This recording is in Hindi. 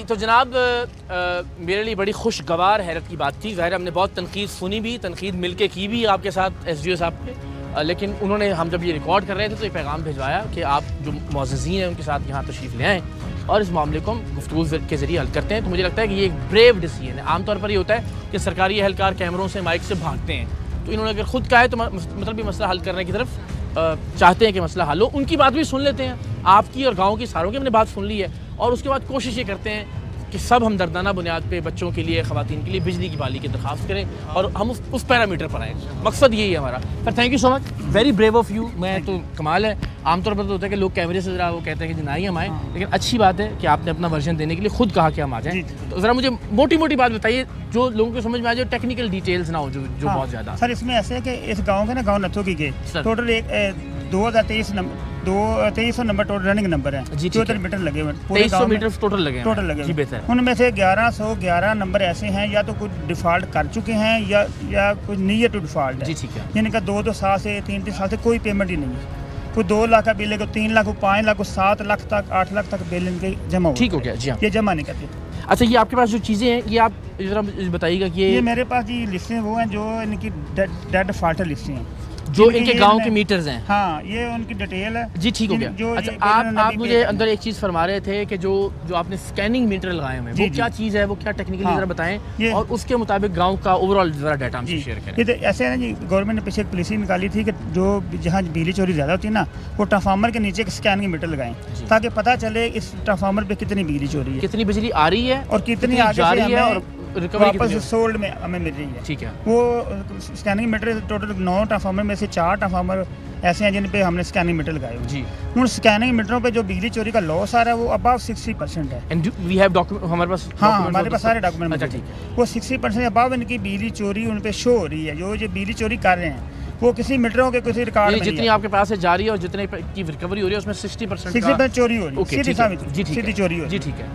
तो जनाब मेरे लिए बड़ी खुशगवार हैरत की बात थी। ज़ाहिर हमने बहुत तनकीद सुनी भी, तनकीद मिलके की भी आपके साथ SDO साहब के, लेकिन उन्होंने हम जब ये रिकॉर्ड कर रहे थे तो ये पैगाम भिजवाया कि आप जो मुअज़्ज़िज़ीन हैं उनके साथ यहाँ तशरीफ़ ले आएँ और इस मामले को हम गुफ्तगू के ज़रिए हल करते हैं। तो मुझे लगता है कि ये एक ब्रेव डिसीजन है। आमतौर पर ये होता है कि सरकारी एहलकार कैमरों से, माइक से भागते हैं, तो इन्होंने अगर खुद कहा है तो मतलब ये मसला हल करने की तरफ चाहते हैं कि मसला हल हो। उनकी बात भी सुन लेते हैं, आपकी और गाँव की सारों की हमने बात सुन ली है, और उसके बाद कोशिश ये करते हैं कि सब हम दर्दाना बुनियाद पे बच्चों के लिए, ख़वातीन के लिए बिजली की बाली की दरख्वास्त करें और हम उस पैरामीटर पर आएँ। मकसद यही है हमारा। पर thank you so much, very brave of you. मैं तो कमाल है। आमतौर पर तो होता है कि लोग कैमरे से ज़रा वो कहते हैं कि ना ही हम आएँ, लेकिन अच्छी बात है कि आपने अपना वर्जन देने के लिए खुद कहा कि हम आ जाएँ। तो ज़रा मुझे मोटी मोटी बात बताइए जो लोगों को समझ में आ जाए, टेक्निकल डिटेल्स ना हो जो बहुत ज़्यादा। सर इसमें ऐसे है कि इस गाँव के ना गाँव नथोकी के total 2300 number total running number है। 74 मीटर लगे हुए, 2300 मीटर टोटल लगे जी बेहतर। उनमें से 1111 नंबर ऐसे हैं या तो कुछ डिफ़ॉल्ट कर चुके हैं या कुछ नियर टू डिफ़ॉल्ट है। जी ठीक है। जिनका 2 साल से 3 साल से कोई पेमेंट ही नहीं है। कोई 2 लाख का बिल है, कोई 3 लाख, कोई 5 लाख, कोई 7 लाख तक, 8 लाख तक बिल इनके जमा हो। ठीक हो गया जी हाँ। ये जमा नहीं करते। अच्छा, ये आपके पास जो चीज़ें हैं ये आप जरा बताइएगा कि ये मेरे पास ये लिस्टें वो हैं जो इनकी डेड फाल्टर लिस्टें हैं, जो इनके गांव के मीटर्स हैं। हाँ, ये उनकी डिटेल है। जी ठीक हो गया। अच्छा, आप मुझे अंदर एक चीज़ फरमा रहे थे कि जो आपने स्कैनिंग मीटर लगाए हुए हैं वो क्या चीज़ है, वो क्या टेक्निकली ज़रा बताएं, और उसके मुताबिक गांव का ओवरऑल ज़रा डाटा हमसे शेयर करें। ये तो ऐसे है ना जी, गवर्नमेंट ने पीछे एक पॉलिसी निकाली थी कि जो जहाँ बिजली चोरी ज़्यादा होती है ना, वो ट्रांसफार्मर के नीचे एक स्कैनिंग मीटर लगाएं ताकि पता चले इस ट्रांसफार्मर पे कितनी बिजली चोरी है, कितनी बिजली आ रही है और कितनी आगे जा रही है और वापस सोल्ड में हमें मिल रही है। ठीक है। वो स्कैनिंग मीटर टोटल 9 ट्रांसफार्मर में से 4 ट्रांसफार्मर ऐसे हैं जिन पे हमने स्कैनिंग मीटर लगाए जी। उन स्कैनिंग मीटरों पे जो बिजली चोरी का लॉस आ रहा है वो अबाव 60% है। एंड वी हैव डॉक्यूमेंट हमारे पास? हाँ, हमारे पास सारे डॉक्यूमेंट। अच्छा ठीक है। वो 60% अबाव इनकी बिजली चोरी उन पे शो हो रही है। जो बिजली चोरी कर रहे हैं वो किसी मीटरों के किसी रिकॉर्ड में जितनी आपके पास से जा रही है और जितने की रिकवरी हो रही है उसमें 60% चोरी हो रही है। जी ठीक है। चोरी हो रही है। जी ठीक है।